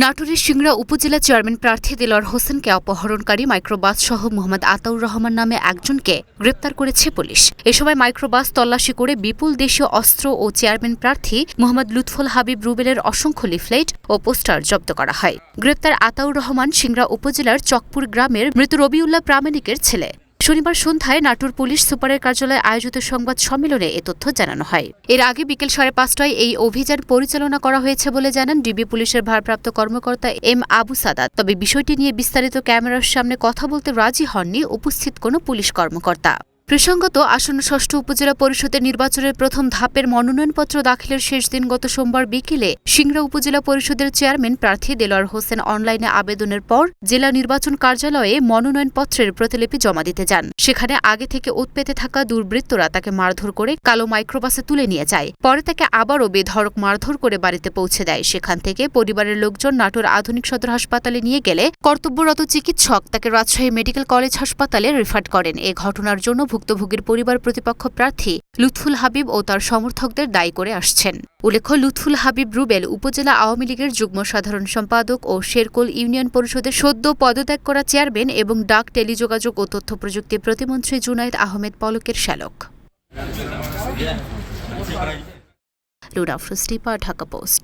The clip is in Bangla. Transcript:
নাটোরের সিংড়া উপজেলা চেয়ারম্যান প্রার্থী দেলোয়ার হোসেনকে অপহরণকারী মাইক্রোবাসসহ মোহাম্মদ আতাউর রহমান নামে একজনকে গ্রেপ্তার করেছে পুলিশ। এ সময় মাইক্রোবাস তল্লাশি করে বিপুল দেশীয় অস্ত্র ও চেয়ারম্যান প্রার্থী মোহাম্মদ লুৎফুল হাবিব রুবেলের অসংখ্য লিফলেট ও পোস্টার জব্দ করা হয়। গ্রেপ্তার আতাউর রহমান সিংড়া উপজেলার চকপুর গ্রামের মৃত রবিউল্লাহ প্রামাণিকের ছেলে। শনিবার সন্ধ্যায় নাটোর পুলিশ সুপারের কার্যালয়ে আয়োজিত সংবাদ সম্মেলনে এ তথ্য জানানো হয়। এর আগে বিকেল 5:30টায় এই অভিযান পরিচালনা করা হয়েছে বলে জানান ডিবি পুলিশের ভারপ্রাপ্ত কর্মকর্তা এম আবু সাদাত। তবে বিষয়টি নিয়ে বিস্তারিত ক্যামেরার সামনে কথা বলতে রাজি হননি উপস্থিত কোনো পুলিশ কর্মকর্তা। প্রসঙ্গত, আসন্ন ৬ষ্ঠ উপজেলা পরিষদের নির্বাচনের প্রথম ধাপের মনোনয়নপত্র দাখিলের শেষ দিন গত সোমবার বিকেলে সিংড়া উপজেলা পরিষদের চেয়ারম্যান প্রার্থী দেলোয়ার হোসেন অনলাইনে আবেদনের পর জেলা নির্বাচন কার্যালয়ে মনোনয়নপত্রের প্রতিলিপি জমা দিতে যান। সেখানে আগে থেকে উৎপেতে থাকা দুর্বৃত্তরা তাকে মারধর করে কালো মাইক্রোবাসে তুলে নিয়ে যায়। পরে তাকে আবারও বেধড়ক মারধর করে বাড়িতে পৌঁছে দেয়। সেখান থেকে পরিবারের লোকজন নাটোর আধুনিক সদর হাসপাতালে নিয়ে গেলে কর্তব্যরত চিকিৎসক তাকে রাজশাহী মেডিকেল কলেজ হাসপাতালে রেফার করেন। এ ঘটনার জন্য ভুক্তভোগীর পরিবার প্রতিপক্ষ প্রার্থী লুৎফুল হাবিব ও তার সমর্থকদের দায়ী করে আসছেন। উল্লেখ্য, লুৎফুল হাবিব রুবেল উপজেলা আওয়ামী লীগের যুগ্ম সাধারণ সম্পাদক ও শেরকোল ইউনিয়ন পরিষদের সদ্য পদত্যাগ করা চেয়ারম্যান এবং ডাক, টেলিযোগাযোগ ও তথ্য প্রযুক্তি প্রতিমন্ত্রী জুনায়েদ আহমেদ পলকের শ্যালক। লুরা আফরোজ টিপা, ঢাকা পোস্ট।